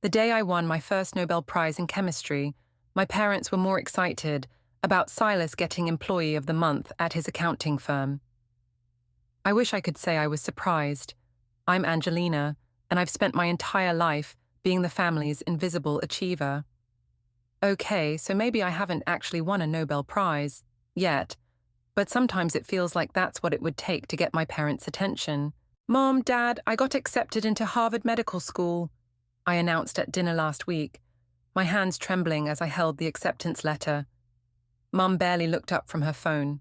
The day I won my first Nobel Prize in chemistry, my parents were more excited about Silas getting Employee of the Month at his accounting firm. I wish I could say I was surprised. I'm Angelina, and I've spent my entire life being the family's invisible achiever. Okay, so maybe I haven't actually won a Nobel Prize yet, but sometimes it feels like that's what it would take to get my parents' attention. Mom, Dad, I got accepted into Harvard Medical School, I announced at dinner last week, my hands trembling as I held the acceptance letter. Mum barely looked up from her phone.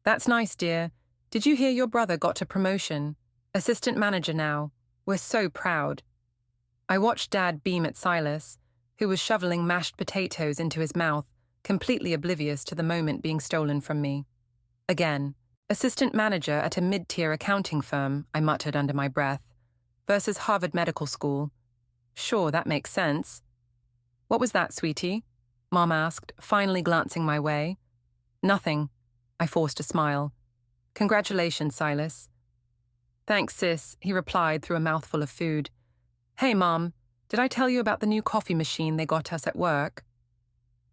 That's nice, dear. Did you hear your brother got a promotion? Assistant manager now. We're so proud. I watched Dad beam at Silas, who was shoveling mashed potatoes into his mouth, completely oblivious to the moment being stolen from me. Again, assistant manager at a mid-tier accounting firm, I muttered under my breath, versus Harvard Medical School. Sure, that makes sense. What was that, sweetie? Mom asked, finally glancing my way. Nothing. I forced a smile. Congratulations, Silas. Thanks, sis, he replied through a mouthful of food. Hey, Mom, did I tell you about the new coffee machine they got us at work?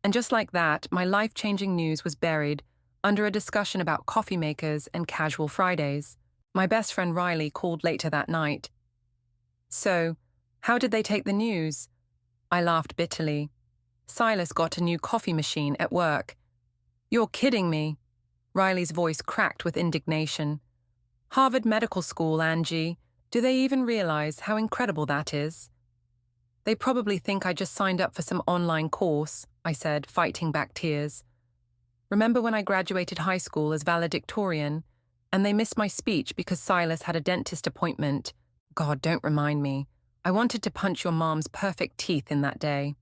And just like that, my life-changing news was buried under a discussion about coffee makers and casual Fridays. My best friend Riley called later that night. So, how did they take the news? I laughed bitterly. Silas got a new coffee machine at work. You're kidding me. Riley's voice cracked with indignation. Harvard Medical School, Angie. Do they even realize how incredible that is? They probably think I just signed up for some online course, I said, fighting back tears. Remember when I graduated high school as valedictorian, and they missed my speech because Silas had a dentist appointment? God, don't remind me. I wanted to punch your mom's perfect teeth in that day.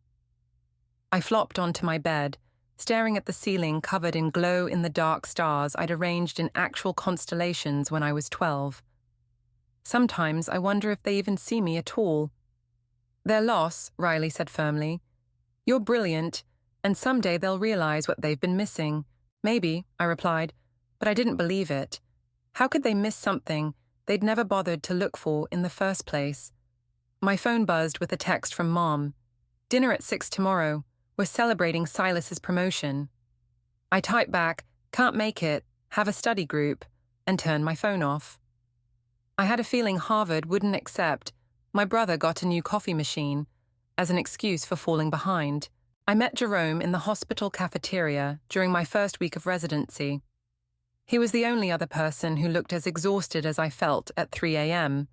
I flopped onto my bed, staring at the ceiling covered in glow-in-the-dark stars I'd arranged in actual constellations when I was 12. Sometimes I wonder if they even see me at all. Their loss, Riley said firmly. You're brilliant, and someday they'll realize what they've been missing. Maybe, I replied, but I didn't believe it. How could they miss something they'd never bothered to look for in the first place? My phone buzzed with a text from Mom. Dinner at 6 tomorrow. We're celebrating Silas's promotion. I typed back, can't make it, have a study group, and turned my phone off. I had a feeling Harvard wouldn't accept my brother got a new coffee machine as an excuse for falling behind. I met Jerome in the hospital cafeteria during my first week of residency. He was the only other person who looked as exhausted as I felt at 3 a.m.,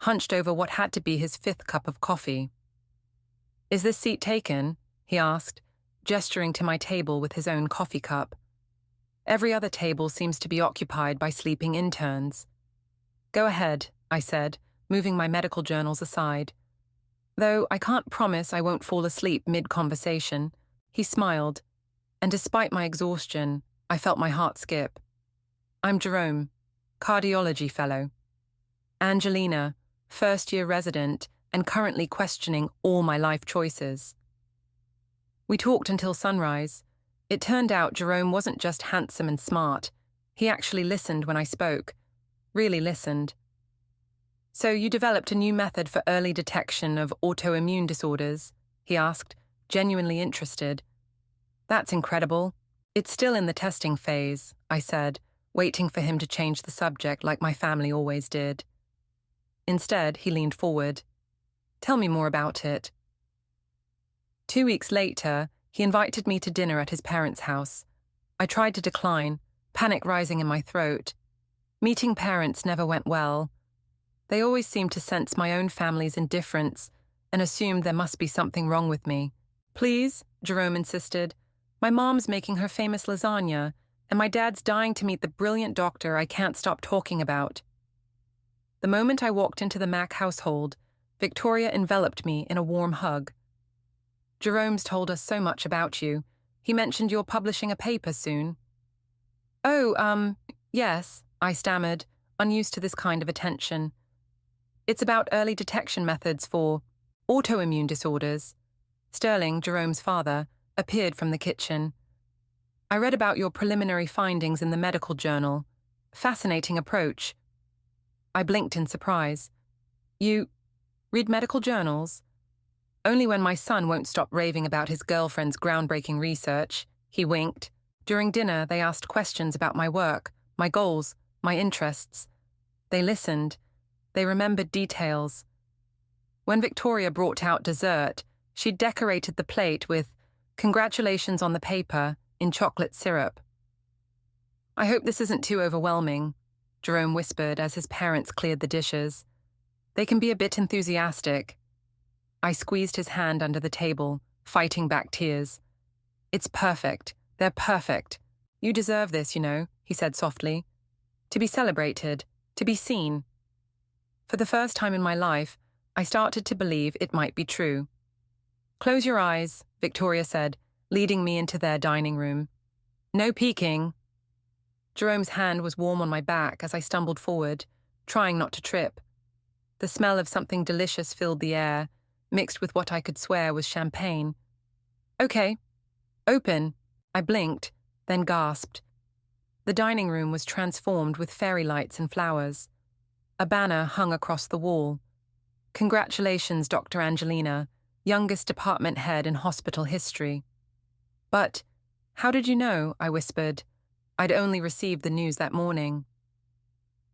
hunched over what had to be his 5th cup of coffee. Is this seat taken? He asked, gesturing to my table with his own coffee cup. Every other table seems to be occupied by sleeping interns. Go ahead, I said, moving my medical journals aside. Though I can't promise I won't fall asleep mid-conversation. He smiled, and despite my exhaustion, I felt my heart skip. I'm Jerome, cardiology fellow. Angelina, first-year resident and currently questioning all my life choices. We talked until sunrise. It turned out Jerome wasn't just handsome and smart. He actually listened when I spoke. Really listened. So you developed a new method for early detection of autoimmune disorders? He asked, genuinely interested. That's incredible. It's still in the testing phase, I said, waiting for him to change the subject like my family always did. Instead, he leaned forward. Tell me more about it. 2 weeks later, he invited me to dinner at his parents' house. I tried to decline, panic rising in my throat. Meeting parents never went well. They always seemed to sense my own family's indifference and assumed there must be something wrong with me. Please, Jerome insisted. My mom's making her famous lasagna, and my dad's dying to meet the brilliant doctor I can't stop talking about. The moment I walked into the Mac household, Victoria enveloped me in a warm hug. Jerome's told us so much about you. He mentioned you're publishing a paper soon. Oh, yes, I stammered, unused to this kind of attention. It's about early detection methods for autoimmune disorders. Sterling, Jerome's father, appeared from the kitchen. I read about your preliminary findings in the medical journal. Fascinating approach. I blinked in surprise. You read medical journals? Only when my son won't stop raving about his girlfriend's groundbreaking research. He winked. During dinner, they asked questions about my work, my goals, my interests. They listened. They remembered details. When Victoria brought out dessert, she decorated the plate with "Congratulations on the paper" in chocolate syrup. "I hope this isn't too overwhelming," Jerome whispered as his parents cleared the dishes. "They can be a bit enthusiastic." I squeezed his hand under the table, fighting back tears. "It's perfect. They're perfect. You deserve this, you know," he said softly. "To be celebrated, to be seen." For the first time in my life, I started to believe it might be true. "Close your eyes," Victoria said, leading me into their dining room. "No peeking." Jerome's hand was warm on my back as I stumbled forward, trying not to trip. The smell of something delicious filled the air, mixed with what I could swear was champagne. "Okay. Open." I blinked, then gasped. The dining room was transformed with fairy lights and flowers. A banner hung across the wall. "Congratulations, Dr. Angelina, youngest department head in hospital history." "But how did you know?" I whispered. I'd only received the news that morning.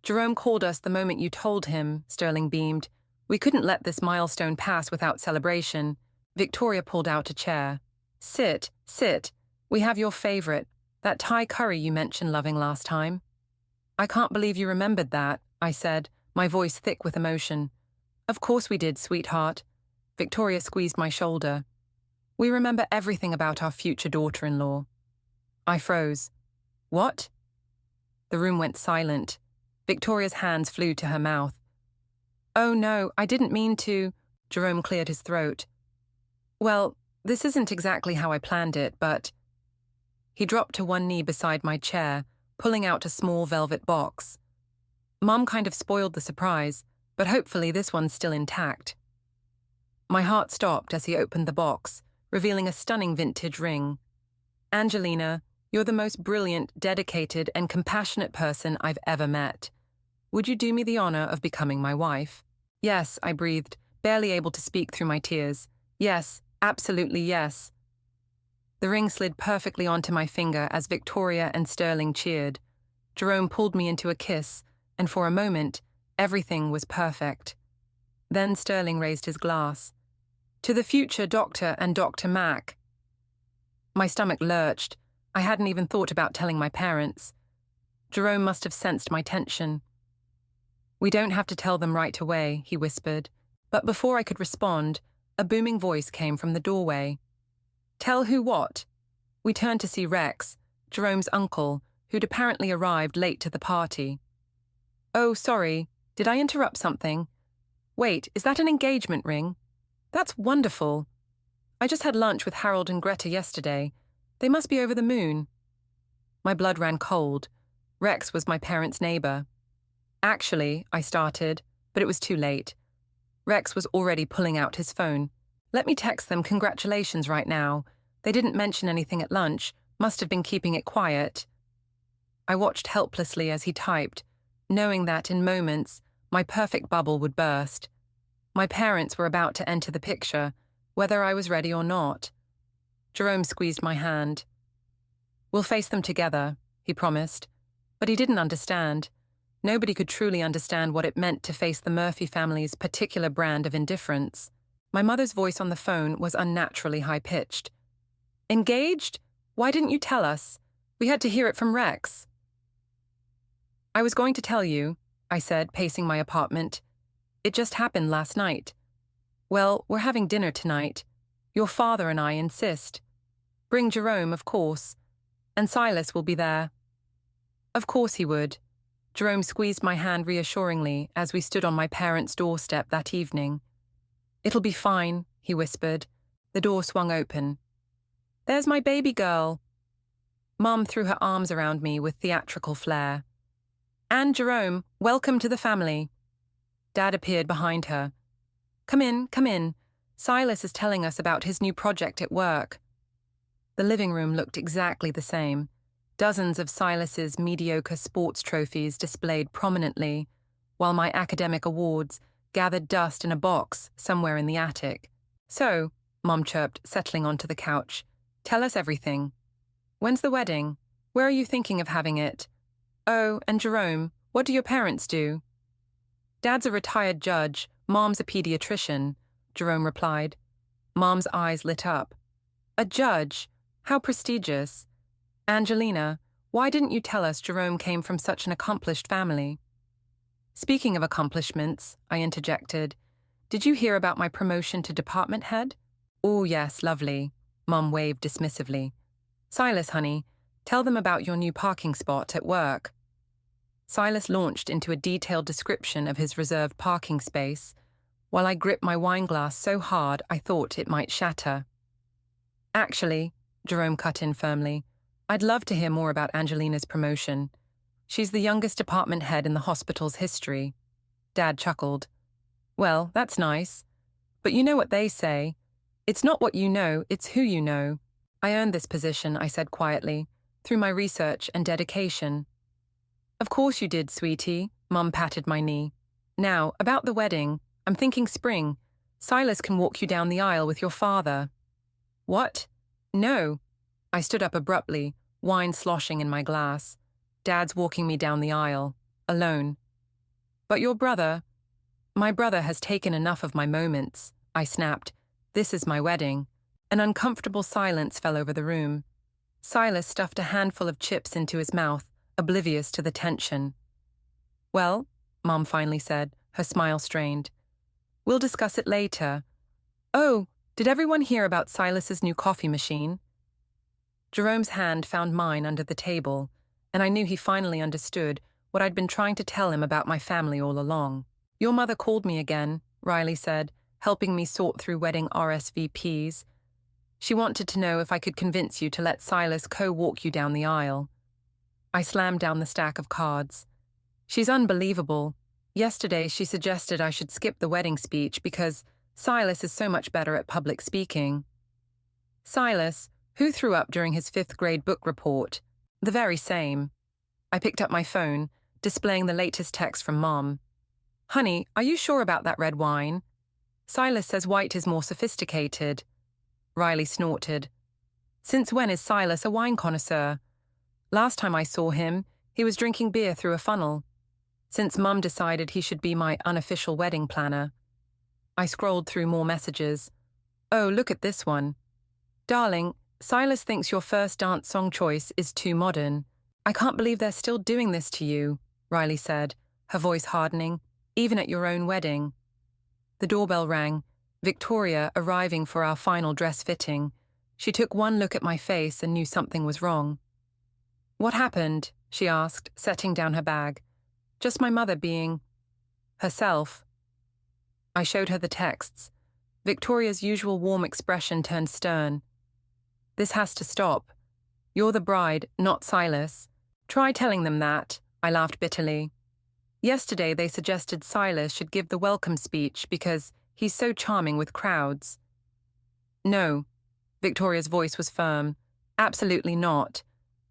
"Jerome called us the moment you told him," Sterling beamed. "We couldn't let this milestone pass without celebration." Victoria pulled out a chair. Sit. We have your favorite, that Thai curry you mentioned loving last time." "I can't believe you remembered that," I said, my voice thick with emotion. "Of course we did, sweetheart." Victoria squeezed my shoulder. "We remember everything about our future daughter-in-law." I froze. "What?" The room went silent. Victoria's hands flew to her mouth. "Oh no, I didn't mean to." Jerome cleared his throat. "Well, this isn't exactly how I planned it, but..." He dropped to one knee beside my chair, pulling out a small velvet box. "Mom kind of spoiled the surprise, but hopefully this one's still intact." My heart stopped as he opened the box, revealing a stunning vintage ring. "Angelina, you're the most brilliant, dedicated, and compassionate person I've ever met. Would you do me the honor of becoming my wife?" "Yes," I breathed, barely able to speak through my tears. "Yes, absolutely yes." The ring slid perfectly onto my finger as Victoria and Sterling cheered. Jerome pulled me into a kiss, and for a moment, everything was perfect. Then Sterling raised his glass. "To the future Doctor and Dr. Mac." My stomach lurched. I hadn't even thought about telling my parents. Jerome must have sensed my tension. "We don't have to tell them right away," he whispered. But before I could respond, a booming voice came from the doorway. "Tell who what?" We turned to see Rex, Jerome's uncle, who'd apparently arrived late to the party. "Oh, sorry. Did I interrupt something?" "Wait, is that an engagement ring?" "That's wonderful. I just had lunch with Harold and Greta yesterday. They must be over the moon." My blood ran cold. Rex was my parents' neighbor. "Actually," I started, but it was too late. Rex was already pulling out his phone. "Let me text them congratulations right now. They didn't mention anything at lunch, must have been keeping it quiet." I watched helplessly as he typed, knowing that in moments, my perfect bubble would burst. My parents were about to enter the picture, whether I was ready or not. Jerome squeezed my hand. "We'll face them together," he promised. But he didn't understand. Nobody could truly understand what it meant to face the Murphy family's particular brand of indifference. My mother's voice on the phone was unnaturally high-pitched. "Engaged? Why didn't you tell us? We had to hear it from Rex." "I was going to tell you," I said, pacing my apartment. "It just happened last night. Well, we're having dinner tonight. Your father and I insist. Bring Jerome, of course. And Silas will be there." Of course he would. Jerome squeezed my hand reassuringly as we stood on my parents' doorstep that evening. "It'll be fine," he whispered. The door swung open. "There's my baby girl." Mom threw her arms around me with theatrical flair. "And Jerome, welcome to the family." Dad appeared behind her. Come in. Silas is telling us about his new project at work." The living room looked exactly the same. Dozens of Silas's mediocre sports trophies displayed prominently, while my academic awards gathered dust in a box somewhere in the attic. So, Mom chirped, settling onto the couch. Tell us everything. When's the wedding? Where are you thinking of having it? Oh, and Jerome, what do your parents do? Dad's a retired judge, Mom's a pediatrician, Jerome replied. Mom's eyes lit up. A judge? How prestigious. Angelina, why didn't you tell us Jerome came from such an accomplished family? Speaking of accomplishments, I interjected, did you hear about my promotion to department head? Oh, yes, lovely, Mom waved dismissively. Silas, honey, tell them about your new parking spot at work. Silas launched into a detailed description of his reserved parking space, while I gripped my wine glass so hard I thought it might shatter. Actually, Jerome cut in firmly, I'd love to hear more about Angelina's promotion. She's the youngest department head in the hospital's history. Dad chuckled. Well, that's nice. But you know what they say. It's not what you know, it's who you know. I earned this position, I said quietly, through my research and dedication. Of course you did, sweetie, Mum patted my knee. Now, about the wedding, I'm thinking spring. Silas can walk you down the aisle with your father. What? No. I stood up abruptly, wine sloshing in my glass. Dad's walking me down the aisle, alone. But your brother... My brother has taken enough of my moments, I snapped. This is my wedding. An uncomfortable silence fell over the room. Silas stuffed a handful of chips into his mouth, oblivious to the tension. Well, Mom finally said, her smile strained. We'll discuss it later. Oh, did everyone hear about Silas's new coffee machine? Jerome's hand found mine under the table, and I knew he finally understood what I'd been trying to tell him about my family all along. Your mother called me again, Riley said, helping me sort through wedding RSVPs. She wanted to know if I could convince you to let Silas co-walk you down the aisle. I slammed down the stack of cards. She's unbelievable. Yesterday she suggested I should skip the wedding speech because Silas is so much better at public speaking. Silas, who threw up during his 5th grade book report? The very same. I picked up my phone, displaying the latest text from Mom. Honey, are you sure about that red wine? Silas says white is more sophisticated. Riley snorted. Since when is Silas a wine connoisseur? Last time I saw him, he was drinking beer through a funnel. Since Mum decided he should be my unofficial wedding planner. I scrolled through more messages. Oh, look at this one. Darling, Silas thinks your first dance song choice is too modern. I can't believe they're still doing this to you, Riley said, her voice hardening, even at your own wedding. The doorbell rang, Victoria arriving for our final dress fitting. She took one look at my face and knew something was wrong. What happened? She asked, setting down her bag. Just my mother being... herself. I showed her the texts. Victoria's usual warm expression turned stern. This has to stop. You're the bride, not Silas. Try telling them that, I laughed bitterly. Yesterday they suggested Silas should give the welcome speech because he's so charming with crowds. No, Victoria's voice was firm. Absolutely not.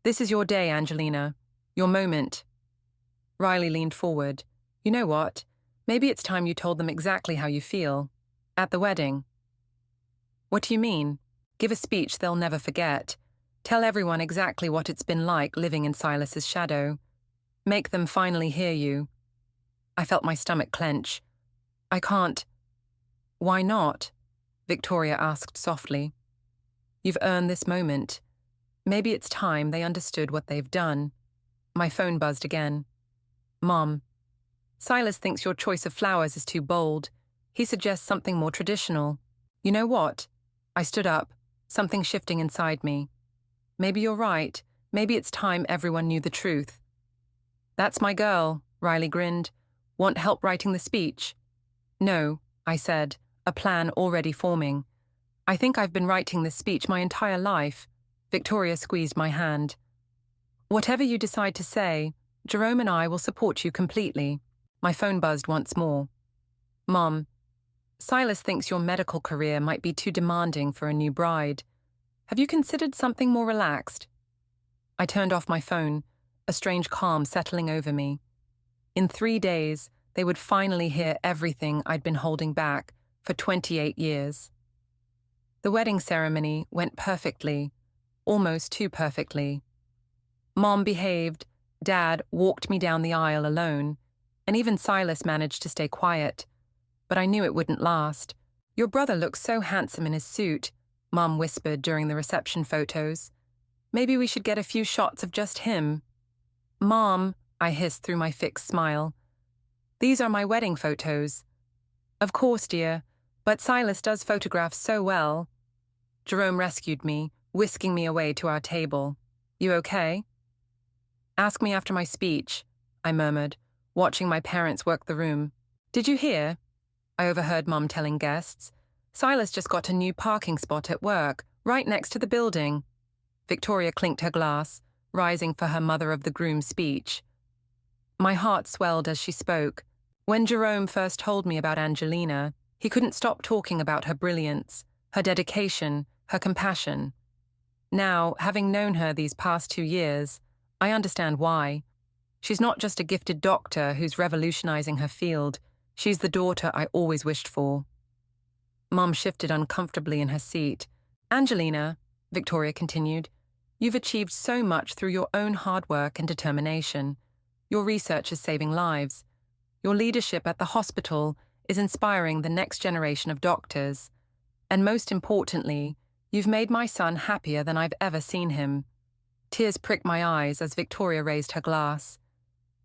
This is your day, Angelina. Your moment. Riley leaned forward. You know what? Maybe it's time you told them exactly how you feel. At the wedding. What do you mean? Give a speech they'll never forget. Tell everyone exactly what it's been like living in Silas's shadow. Make them finally hear you. I felt my stomach clench. I can't. Why not? Victoria asked softly. You've earned this moment. Maybe it's time they understood what they've done. My phone buzzed again. Mom. Silas thinks your choice of flowers is too bold. He suggests something more traditional. You know what? I stood up, something shifting inside me. Maybe you're right. Maybe it's time everyone knew the truth. That's my girl, Riley grinned. Want help writing the speech? No, I said, a plan already forming. I think I've been writing this speech my entire life. Victoria squeezed my hand. Whatever you decide to say, Jerome and I will support you completely. My phone buzzed once more. Mom, Silas thinks your medical career might be too demanding for a new bride. Have you considered something more relaxed? I turned off my phone, a strange calm settling over me. In 3 days, they would finally hear everything I'd been holding back for 28 years. The wedding ceremony went perfectly, almost too perfectly. Mom behaved, Dad walked me down the aisle alone, and even Silas managed to stay quiet. But I knew it wouldn't last. "Your brother looks so handsome in his suit," Mom whispered during the reception photos. "Maybe we should get a few shots of just him." "Mom," I hissed through my fixed smile, "these are my wedding photos." "Of course, dear, but Silas does photograph so well." Jerome rescued me, whisking me away to our table. "You okay?" "Ask me after my speech," I murmured, watching my parents work the room. "Did you hear?" I overheard Mom telling guests. "Silas just got a new parking spot at work, right next to the building." Victoria clinked her glass, rising for her mother of the groom speech. My heart swelled as she spoke. When Jerome first told me about Angelina, he couldn't stop talking about her brilliance, her dedication, her compassion. Now, having known her these past 2 years, I understand why. She's not just a gifted doctor who's revolutionizing her field. She's the daughter I always wished for. Mom shifted uncomfortably in her seat. "Angelina," Victoria continued, "you've achieved so much through your own hard work and determination. Your research is saving lives. Your leadership at the hospital is inspiring the next generation of doctors. And most importantly, you've made my son happier than I've ever seen him." Tears pricked my eyes as Victoria raised her glass.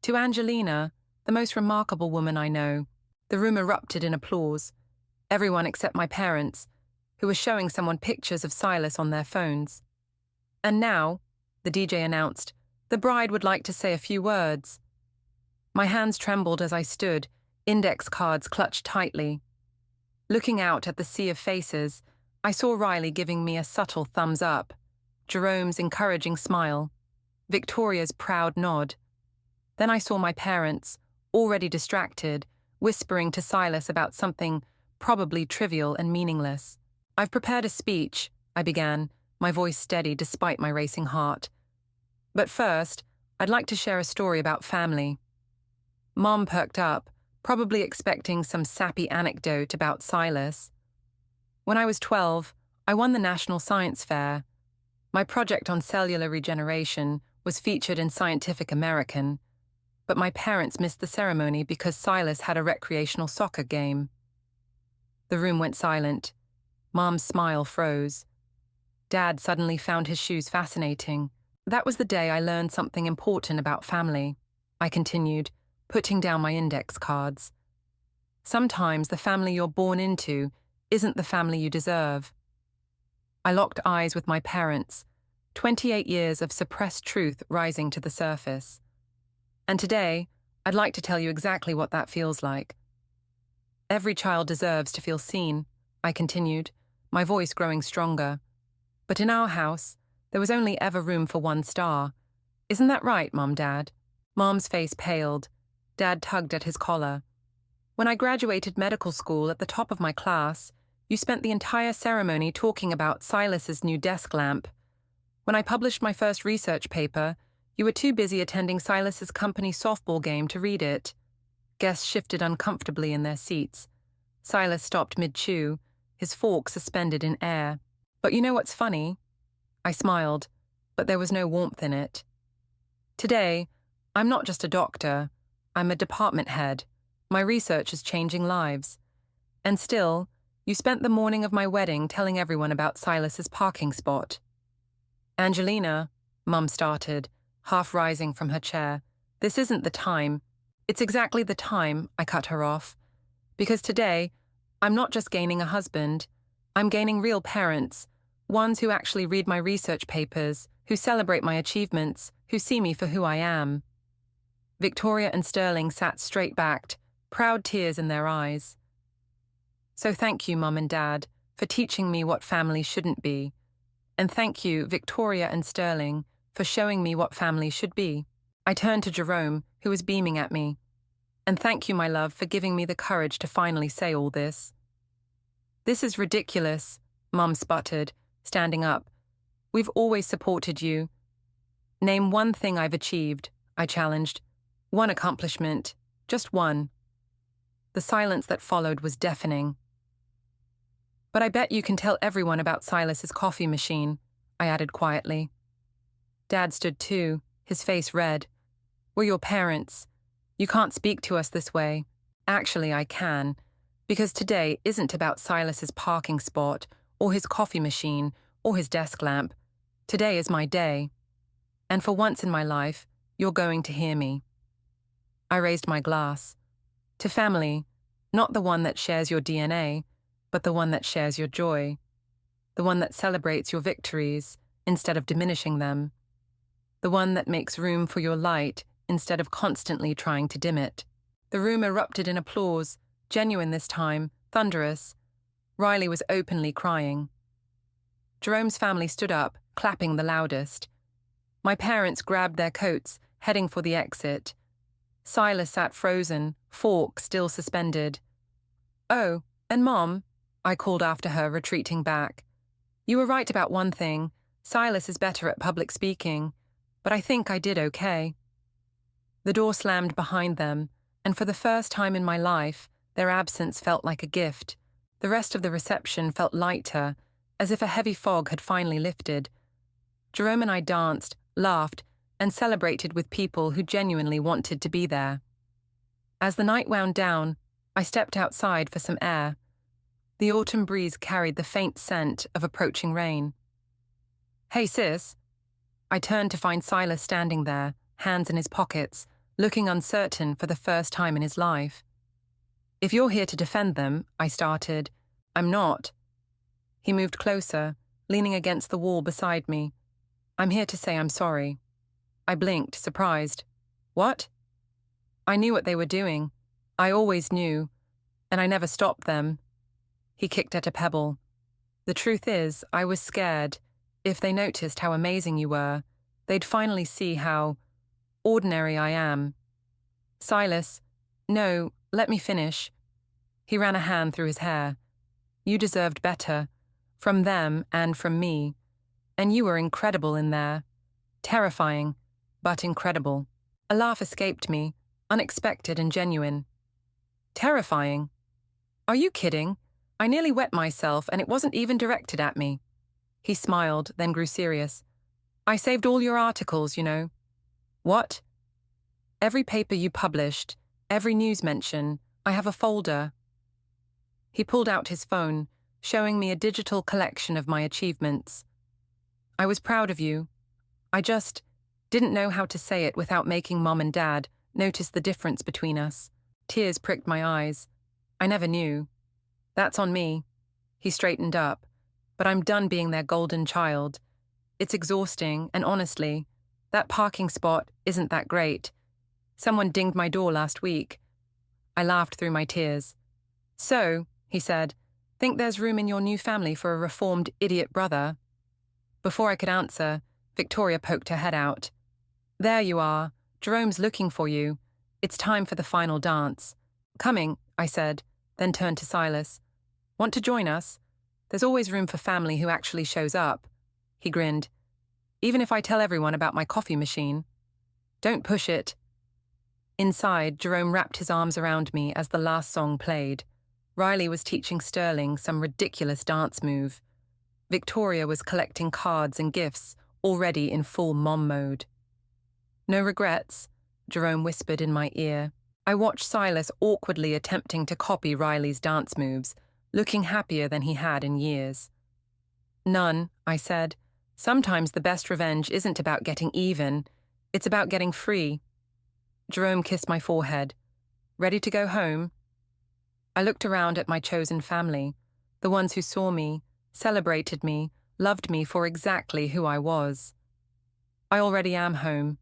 "To Angelina, the most remarkable woman I know." The room erupted in applause. Everyone except my parents, who were showing someone pictures of Silas on their phones. "And now," the DJ announced, "the bride would like to say a few words." My hands trembled as I stood, index cards clutched tightly. Looking out at the sea of faces, I saw Riley giving me a subtle thumbs up, Jerome's encouraging smile, Victoria's proud nod. Then I saw my parents, already distracted, whispering to Silas about something probably trivial and meaningless. "I've prepared a speech," I began, my voice steady despite my racing heart. "But first, I'd like to share a story about family." Mom perked up, probably expecting some sappy anecdote about Silas. "When I was 12, I won the National Science Fair. My project on cellular regeneration was featured in Scientific American, but my parents missed the ceremony because Silas had a recreational soccer game." The room went silent. Mom's smile froze. Dad suddenly found his shoes fascinating. "That was the day I learned something important about family," I continued, putting down my index cards. "Sometimes the family you're born into isn't the family you deserve." I locked eyes with my parents, 28 years of suppressed truth rising to the surface. "And today, I'd like to tell you exactly what that feels like." "Every child deserves to feel seen," I continued, my voice growing stronger. "But in our house, there was only ever room for one star. Isn't that right, Mom, Dad?" Mom's face paled. Dad tugged at his collar. "When I graduated medical school at the top of my class, you spent the entire ceremony talking about Silas's new desk lamp. When I published my first research paper, you were too busy attending Silas's company softball game to read it." Guests shifted uncomfortably in their seats. Silas stopped mid-chew, his fork suspended in air. "But you know what's funny?" I smiled, but there was no warmth in it. "Today, I'm not just a doctor. I'm a department head. My research is changing lives. And still, you spent the morning of my wedding telling everyone about Silas's parking spot." "Angelina," Mum started, half rising from her chair, "this isn't the time." "It's exactly the time," I cut her off. "Because today, I'm not just gaining a husband. I'm gaining real parents, ones who actually read my research papers, who celebrate my achievements, who see me for who I am." Victoria and Sterling sat straight-backed, proud tears in their eyes. "So thank you, Mum and Dad, for teaching me what family shouldn't be. And thank you, Victoria and Sterling, for showing me what family should be." I turned to Jerome, who was beaming at me. "And thank you, my love, for giving me the courage to finally say all this." "This is ridiculous," Mum sputtered, standing up. "We've always supported you." "Name one thing I've achieved," I challenged. "One accomplishment. Just one." The silence that followed was deafening. But I bet you can tell everyone about Silas's coffee machine, I added quietly. Dad stood too, his face red. We're your parents. You can't speak to us this way. Actually, I can, because today isn't about Silas's parking spot, or his coffee machine, or his desk lamp. Today is my day. And for once in my life, you're going to hear me. I raised my glass. To family, not the one that shares your DNA, but the one that shares your joy. The one that celebrates your victories instead of diminishing them. The one that makes room for your light instead of constantly trying to dim it. The room erupted in applause, genuine this time, thunderous. Riley was openly crying. Jerome's family stood up, clapping the loudest. My parents grabbed their coats, heading for the exit. Silas sat frozen, fork still suspended. "Oh, and Mom," I called after her, retreating back. "You were right about one thing. Silas is better at public speaking, but I think I did okay." The door slammed behind them, and for the first time in my life, their absence felt like a gift. The rest of the reception felt lighter, as if a heavy fog had finally lifted. Jerome and I danced, laughed, and celebrated with people who genuinely wanted to be there. As the night wound down, I stepped outside for some air. The autumn breeze carried the faint scent of approaching rain. "Hey, sis." I turned to find Silas standing there, hands in his pockets, looking uncertain for the first time in his life. "If you're here to defend them," I started. "I'm not." He moved closer, leaning against the wall beside me. "I'm here to say I'm sorry." I blinked, surprised. "What?" "I knew what they were doing. I always knew. And I never stopped them." He kicked at a pebble. "The truth is, I was scared. If they noticed how amazing you were, they'd finally see how ordinary I am." "Silas, no, let me finish." He ran a hand through his hair. "You deserved better. From them and from me. And you were incredible in there. Terrifying, but incredible." A laugh escaped me, unexpected and genuine. "Terrifying? Are you kidding? I nearly wet myself and it wasn't even directed at me." He smiled, then grew serious. "I saved all your articles, you know." "What?" "Every paper you published, every news mention, I have a folder." He pulled out his phone, showing me a digital collection of my achievements. "I was proud of you. I just didn't know how to say it without making Mom and Dad notice the difference between us." Tears pricked my eyes. "I never knew. That's on me." He straightened up. "But I'm done being their golden child. It's exhausting, and honestly, that parking spot isn't that great. Someone dinged my door last week." I laughed through my tears. "So," he said, "think there's room in your new family for a reformed idiot brother?" Before I could answer, Victoria poked her head out. "There you are. Jerome's looking for you. It's time for the final dance." "Coming," I said, then turned to Silas. "Want to join us? There's always room for family who actually shows up." He grinned. "Even if I tell everyone about my coffee machine." "Don't push it." Inside, Jerome wrapped his arms around me as the last song played. Riley was teaching Sterling some ridiculous dance move. Victoria was collecting cards and gifts, already in full mom mode. "No regrets?" Jerome whispered in my ear. I watched Silas awkwardly attempting to copy Riley's dance moves, looking happier than he had in years. "None," I said. "Sometimes the best revenge isn't about getting even, it's about getting free." Jerome kissed my forehead. "Ready to go home?" I looked around at my chosen family, the ones who saw me, celebrated me, loved me for exactly who I was. "I already am home,"